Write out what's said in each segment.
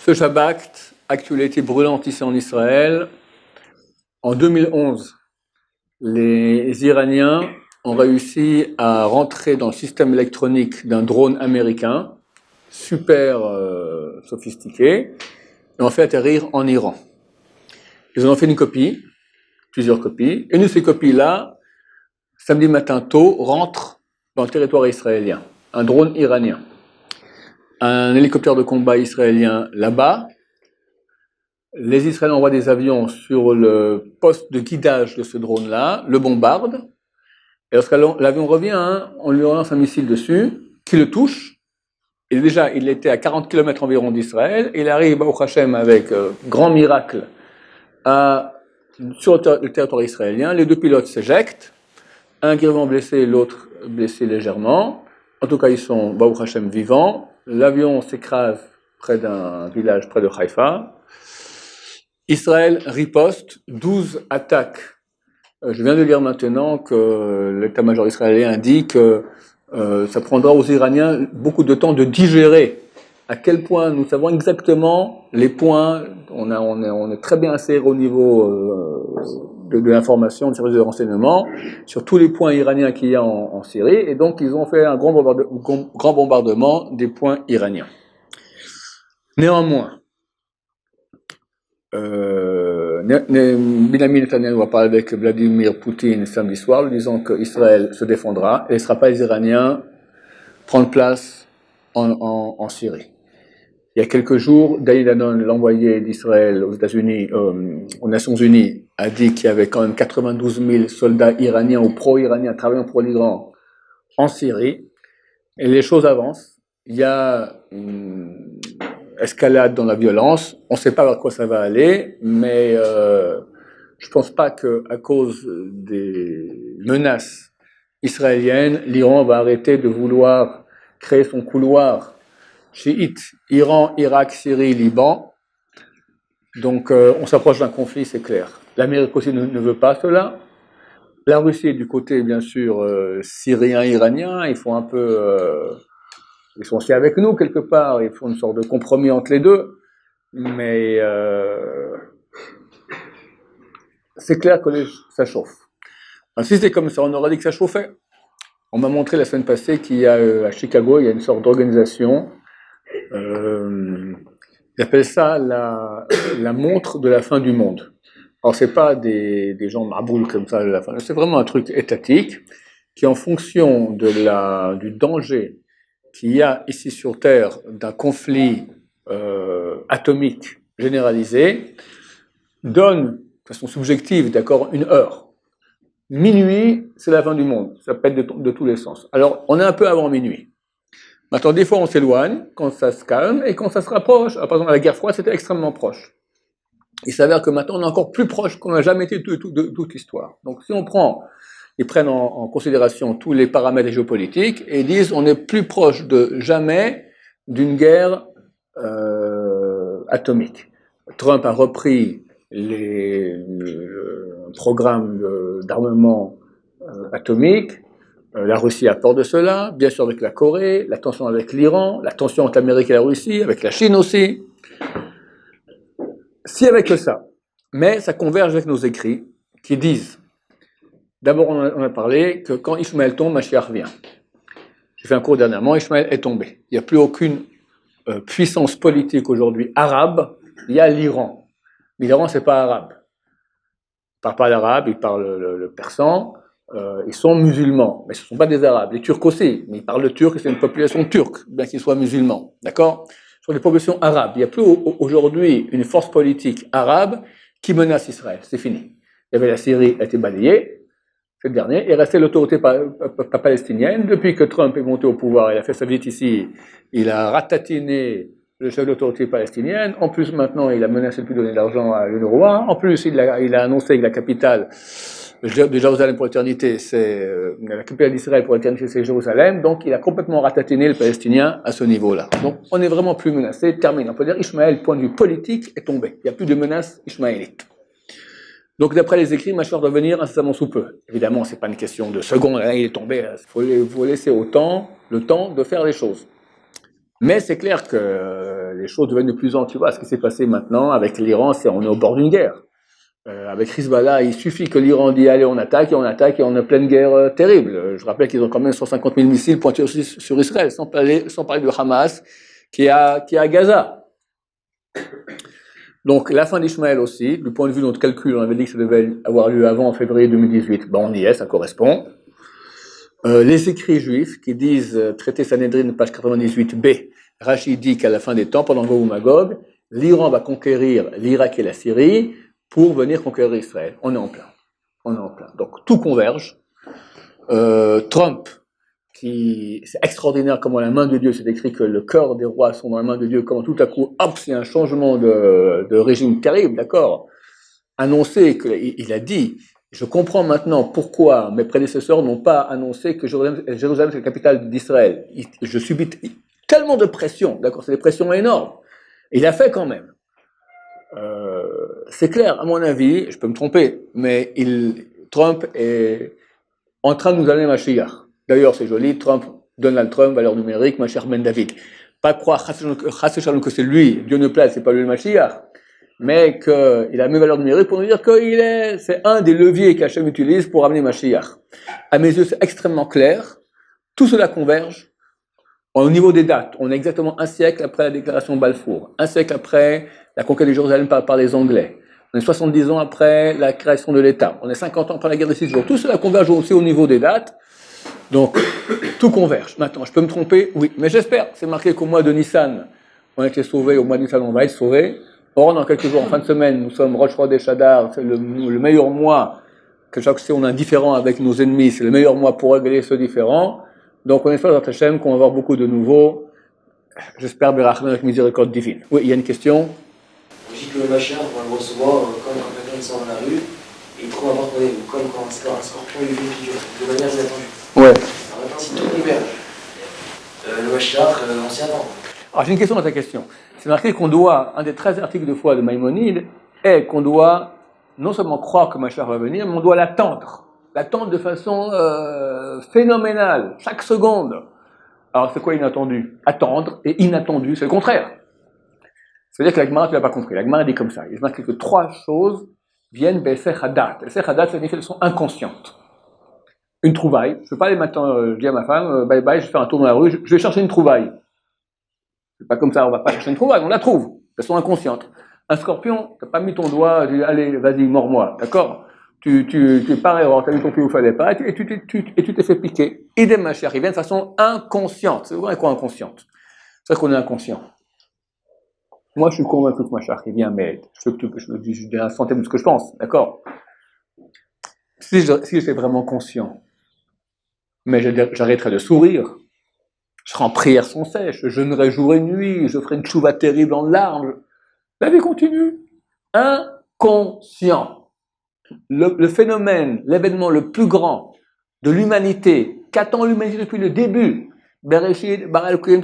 Ce Shabbat, actualité brûlante ici en Israël. En 2011, les Iraniens ont réussi à rentrer dans le système électronique d'un drone américain, super sophistiqué, et ont fait atterrir en Iran. Ils en ont fait une copie, plusieurs copies. Une de ces copies-là, samedi matin tôt, rentre dans le territoire israélien. Un drone iranien. Un hélicoptère de combat israélien là-bas. Les Israéliens envoient des avions sur le poste de guidage de ce drone-là, le bombardent, et lorsque l'avion revient, on lui lance un missile dessus, qui le touche, et déjà il était à 40 km environ d'Israël, et il arrive au Hachem avec grand miracle sur le territoire israélien, les deux pilotes s'éjectent, un grièvement blessé, l'autre blessé légèrement, en tout cas ils sont Baruch Hashem vivants, l'avion s'écrase près d'un village près de Haïfa. Israël riposte, 12 attaques. Je viens de lire maintenant que l'état-major israélien indique que ça prendra aux Iraniens beaucoup de temps de digérer à quel point nous savons exactement les points, on est très bien inséré au niveau de l'information, du service de renseignement, sur tous les points iraniens qu'il y a en Syrie, et donc ils ont fait un grand bombardement des points iraniens. Néanmoins, Benjamin Netanyahu a parlé avec Vladimir Poutine samedi soir, lui disant qu'Israël se défendra et ne laissera pas les Iraniens prendre place en Syrie. Il y a quelques jours, Dani Danon, l'envoyé d'Israël aux États-Unis, aux Nations Unies, a dit qu'il y avait quand même 92 000 soldats iraniens ou pro-iraniens travaillant pour l'Iran en Syrie, et les choses avancent. Il y a une escalade dans la violence, on ne sait pas vers quoi ça va aller, mais je ne pense pas qu'à cause des menaces israéliennes, l'Iran va arrêter de vouloir créer son couloir chiite, Iran, Irak, Syrie, Liban. Donc on s'approche d'un conflit, c'est clair. L'Amérique aussi ne veut pas cela. La Russie est du côté, bien sûr, syrien, iranien, ils font un peu... ils sont aussi avec nous quelque part, ils font une sorte de compromis entre les deux, mais c'est clair que ça chauffe. Alors, si c'est comme ça, on aurait dit que ça chauffait. On m'a montré la semaine passée qu'il y a à Chicago, il y a une sorte d'organisation, ils appellent ça la montre de la fin du monde. Alors c'est pas des gens marboules comme ça de la fin, c'est vraiment un truc étatique qui en fonction du danger qu'il y a ici sur Terre d'un conflit atomique généralisé, donne, de façon subjective, d'accord, une heure. Minuit, c'est la fin du monde, ça pète de tous les sens. Alors, on est un peu avant minuit. Maintenant, des fois, on s'éloigne, quand ça se calme, et quand ça se rapproche. Par exemple, la guerre froide, c'était extrêmement proche. Il s'avère que maintenant, on est encore plus proche qu'on n'a jamais été de toute l'histoire. Donc, si on prend... Ils prennent en considération tous les paramètres géopolitiques et disent on est plus proche de jamais d'une guerre atomique. Trump a repris le programme d'armement atomique, la Russie a peur de cela, bien sûr avec la Corée, la tension avec l'Iran, la tension entre l'Amérique et la Russie, avec la Chine aussi. Si avec ça, mais ça converge avec nos écrits qui disent d'abord, on a parlé que quand Ishmaël tombe, Mashiach vient. J'ai fait un cours dernièrement, Ishmaël est tombé. Il n'y a plus aucune puissance politique aujourd'hui arabe, il y a l'Iran. Mais l'Iran, c'est pas arabe. Ils ne parlent pas l'arabe, ils parlent le persan, ils sont musulmans, mais ce ne sont pas des arabes. Les Turcs aussi, mais ils parlent le turc et c'est une population turque, bien qu'ils soient musulmans. D'accord ? Ce sont des populations arabes. Il n'y a plus aujourd'hui une force politique arabe qui menace Israël. C'est fini. Il y avait la Syrie, elle a été balayée. Ce dernier est resté l'autorité palestinienne. Depuis que Trump est monté au pouvoir, il a fait sa visite ici, il a ratatiné le chef de l'autorité palestinienne. En plus, maintenant, il a menacé de plus donner de l'argent à l'UNRWA. En plus, il a annoncé que la capitale de Jérusalem pour l'éternité, c'est la capitale d'Israël pour l'éternité, c'est Jérusalem. Donc, il a complètement ratatiné le Palestinien à ce niveau-là. Donc, on n'est vraiment plus menacé. Termine. On peut dire Ishmaël, point de vue politique, est tombé. Il n'y a plus de menace ishmaélite. Donc, d'après les écrits, Mashiach doit venir incessamment sous peu. Évidemment, c'est pas une question de seconde, il est tombé. Il faut laisser le temps de faire les choses. Mais c'est clair que les choses deviennent de plus en plus... Tu vois, ce qui s'est passé maintenant avec l'Iran, c'est on est au bord d'une guerre. Avec Hezbollah, il suffit que l'Iran dit allez, on attaque, et on attaque, et on est en pleine guerre terrible. Je rappelle qu'ils ont quand même 150 000 missiles pointés sur Israël, sans parler du Hamas qui est à Gaza. Donc la fin d'Ishmaël aussi, du point de vue de notre calcul, on avait dit que ça devait avoir lieu avant en février 2018, ben on y est, ça correspond. Les écrits juifs qui disent, traité Sanhedrin, page 98b, Rachid dit qu'à la fin des temps, pendant Gog ou Magog, l'Iran va conquérir l'Irak et la Syrie pour venir conquérir Israël. On est en plein. Donc tout converge. Trump, c'est extraordinaire comment la main de Dieu, c'est écrit que le cœur des rois sont dans la main de Dieu, comment tout à coup, hop, c'est un changement de régime terrible, d'accord. Annoncé, il a dit, je comprends maintenant pourquoi mes prédécesseurs n'ont pas annoncé que Jérusalem c'est la capitale d'Israël. Je subis tellement de pression, d'accord, c'est des pressions énormes. Il a fait quand même. C'est clair, à mon avis, je peux me tromper, mais Trump est en train de nous amener Mashiach. D'ailleurs, c'est joli, Donald Trump, valeur numérique, Mashiach Ben David. Pas croire que c'est lui, Dieu ne plaise, c'est pas lui le Mashiach, mais qu'il a la même valeur numérique pour nous dire c'est un des leviers qu'Hachem utilise pour amener Mashiach. À mes yeux, c'est extrêmement clair, tout cela converge. Au niveau des dates, on est exactement un siècle après la déclaration de Balfour, un siècle après la conquête de Jérusalem par les Anglais, on est 70 ans après la création de l'État, on est 50 ans après la guerre des 6 jours, tout cela converge aussi au niveau des dates, donc tout converge. Maintenant, je peux me tromper, oui, mais j'espère, c'est marqué qu'au mois de Nissan, on a été sauvés, au mois de Nissan on va être sauvés. Or, dans quelques jours, en fin de semaine, nous sommes Rosh Chodesh Adar, c'est le meilleur mois, que chaque fois on a un différend avec nos ennemis, c'est le meilleur mois pour régler ce différend. Donc on espère dans Hachem qu'on va avoir beaucoup de nouveaux, j'espère, Berachman avec miséricorde divine. Oui, il y a une question. On dit que le Mashiach, on va le recevoir comme quand quelqu'un sort dans la rue, et il trouve un porte-monnaie, ou comme quand un scorpion lui fait une figure, de manière inattendue. Ouais. Alors maintenant, si tout converge, le Mashiach, on s'y attend. Alors j'ai une question dans ta question. C'est marqué qu'on doit, un des 13 articles de foi de Maïmonide, est qu'on doit non seulement croire que Mashiach va venir, mais on doit l'attendre. L'attendre de façon phénoménale, chaque seconde. Alors c'est quoi inattendu? Attendre et inattendu, c'est le contraire. C'est-à-dire que la Gemara, tu l'as pas compris. La Gemara dit comme ça. Il est marqué que 3 choses viennent Besech Hadat. Besech Hadat, ça signifie qu'elles sont inconscientes. Une trouvaille. Je ne veux pas aller maintenant, je dis à ma femme, bye bye, je fais un tour dans la rue, je vais chercher une trouvaille. C'est pas comme ça, on va pas chercher une trouvaille, on la trouve. Elles sont inconscientes. Un scorpion, tu n'as pas mis ton doigt, tu dis, allez, vas-y, mords-moi, d'accord? Tu pars erreur, tu as mis ton pied où il fallait pas, et tu t'es fait piquer. Idem Mashiach, il vient de façon inconsciente. C'est vrai quoi inconsciente? C'est vrai qu'on est inconscient. Moi, je suis convaincu que Mashiach, il vient, mais je dis un centième de ce que je pense, d'accord? Si j'étais vraiment conscient, mais j'arrêterais de sourire, je serais en prière sans sèche, je jeûnerais jour et nuit, je ferais une tchouva terrible en larmes. La vie continue. Inconscient. Le phénomène, l'événement le plus grand de l'humanité, qu'attend l'humanité depuis le début, Bereshit, Bara Elohim,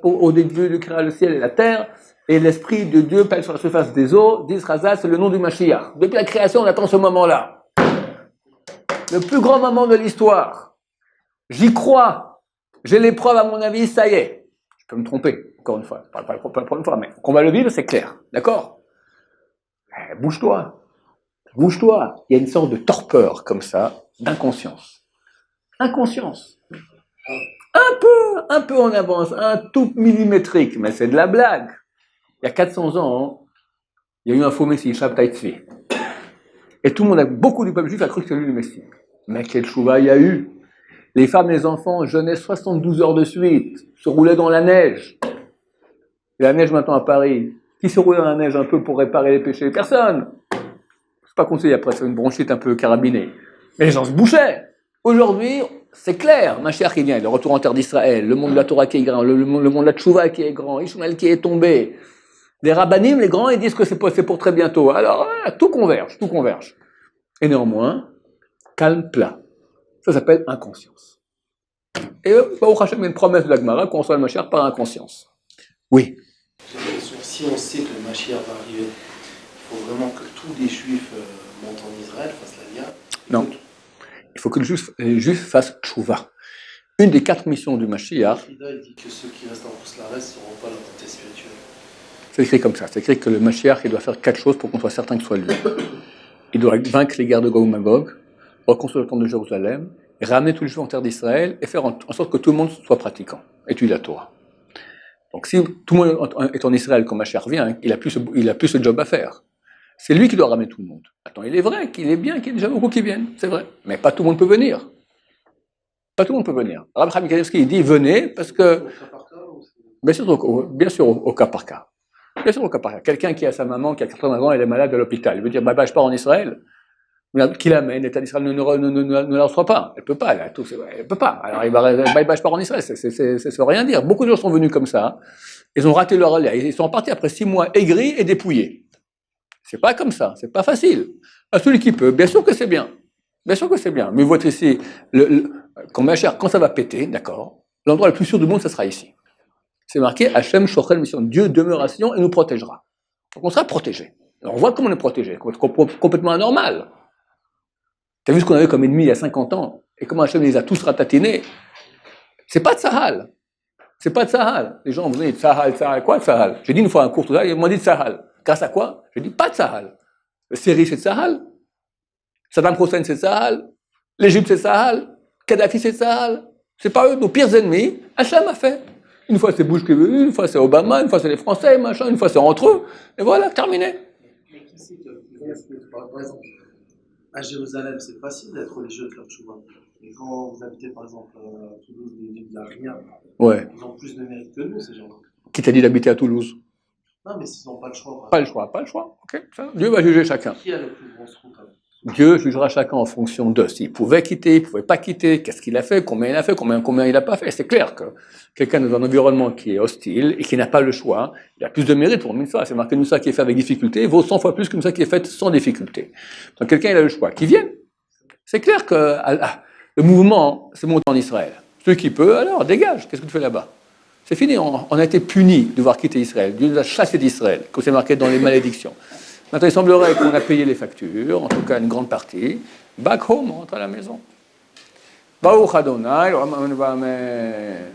au début de créer le ciel et la terre, et l'esprit de Dieu pèle sur la surface des eaux, d'Israël, c'est le nom du Mashiach. Depuis la création, on attend ce moment-là. Le plus grand moment de l'histoire. J'y crois. J'ai les preuves, à mon avis, ça y est. Je peux me tromper, encore une fois. Pas la première fois, mais qu'on va le vivre, c'est clair. D'accord? Bouge-toi. Bouge-toi. Il y a une sorte de torpeur, comme ça, d'inconscience. Inconscience. Un peu en avance, un tout millimétrique, mais c'est de la blague. Il y a 400 ans, il y a eu un faux messie, Shabtai Tzvi. Et tout le monde, beaucoup du peuple juif a cru que c'était lui le messie. Mais quel chouva il y a eu. Les femmes et les enfants jeûnaient 72 heures de suite, se roulaient dans la neige. Et la neige maintenant à Paris. Qui se roule dans la neige un peu pour réparer les péchés? Personne. C'est pas conseillé, après c'est une bronchite un peu carabinée. Mais les gens se bouchaient. Aujourd'hui, c'est clair, Mashiach qui vient, le retour en terre d'Israël, le monde de la Torah qui est grand, le monde de la Tchouva qui est grand, Ishmael qui est tombé. Les rabbanim, les grands, ils disent que c'est pour très bientôt. Alors, tout converge. Et néanmoins, calme plat. Ça s'appelle inconscience. Et au Hachem, il y a une promesse de la Gemara qu'on reçoit le Mashiach par inconscience. Oui. Si on sait que le Mashiach va arriver, il faut vraiment que tous les Juifs montent en Israël, fassent la Via. Non. Il faut que le Juif fasse tchouva. Une des 4 missions du Mashiach, Il dit que ceux qui restent en Rousselarès ne seront pas la montée spirituelle. c'est écrit comme ça. C'est écrit que le Mashiach, il doit faire 4 choses pour qu'on soit certain que ce soit lui. Il doit vaincre les guerres de Gog et Magog, reconstruire le temple de Jérusalem, ramener tous les Juifs en terre d'Israël et faire en sorte que tout le monde soit pratiquant, étudie la Torah. Donc si tout le monde est en Israël quand Mashiach revient, il a plus ce job à faire. C'est lui qui doit ramener tout le monde. Attends, il est vrai qu'il est bien qu'il y ait déjà beaucoup qui viennent, c'est vrai. Mais pas tout le monde peut venir. Pas tout le monde peut venir. Rabbi Chaim Kanevski, il dit venez parce que... Bien sûr, au cas par cas. Bien sûr, au cas par cas. Quelqu'un qui a sa maman qui a 80 ans, elle est malade à l'hôpital. Il veut dire, je pars en Israël. Qui l'amène, l'État d'Israël ne la reçoit pas. Elle peut pas, elle peut pas. Alors il va, je pars en Israël, ça veut rien dire. Beaucoup de gens sont venus comme ça. Ils ont raté leur aller. Ils sont partis après 6 mois aigris et dépouillés. C'est pas comme ça. C'est pas facile. À celui qui peut, bien sûr que c'est bien. Bien sûr que c'est bien. Mais vous voyez ici, quand ça va péter, d'accord, l'endroit le plus sûr du monde, ça sera ici. C'est marqué Hachem Shochel Mission. Dieu demeure à Sion et nous protégera. Donc on sera protégé. Alors on voit comment on est protégé. Complètement anormal. T'as vu ce qu'on avait comme ennemi il y a 50 ans et comment Hachem les a tous ratatinés. C'est pas de Sahal. C'est pas de Sahal. Les gens vont dire Sahal, quoi de Sahal? J'ai dit une fois un cours tout ça, ils m'ont dit de Sahal. Grâce à quoi? J'ai dit pas de Sahal. Le Syrie c'est de Sahal. Saddam Hussein c'est de Sahal. L'Égypte c'est de Sahal. Kadhafi c'est de Sahal. C'est pas eux, nos pires ennemis. Hachem a fait. Une fois c'est Bush qui veut, une fois c'est Obama, une fois c'est les Français, machin, une fois c'est entre eux. Et voilà, terminé. Mais qui c'est que, par exemple, à Jérusalem, c'est facile d'être religieux de faire tchouva. Et quand vous habitez, par exemple, à Toulouse, des villes, il n'y a rien. Ouais. Ils ont plus de mérite que nous, ces gens-là. Qui t'a dit d'habiter à Toulouse? Non, mais s'ils n'ont pas le choix. Pas le choix. Ok. Ça, Dieu va juger chacun. Qui a le plus gros scoop? Dieu jugera chacun en fonction de s'il pouvait quitter, il ne pouvait pas quitter, qu'est-ce qu'il a fait, combien il a fait, combien il n'a pas fait. C'est clair que quelqu'un dans un environnement qui est hostile et qui n'a pas le choix, il a plus de mérite pour une mitzvah. C'est marqué une mitzvah qui est faite avec difficulté vaut 100 fois plus qu'une mitzvah qui est faite sans difficulté. Donc quelqu'un il a le choix, qu'il vienne. C'est clair que le mouvement se monte en Israël. Celui qui peut, alors dégage. Qu'est-ce que tu fais là-bas? C'est fini. On a été punis de devoir quitter Israël. Dieu nous a chassés d'Israël, comme c'est marqué dans les malédictions. Maintenant, il semblerait qu'on a payé les factures, en tout cas une grande partie. Back home, on rentre à la maison. Baruch Adonai, Amen.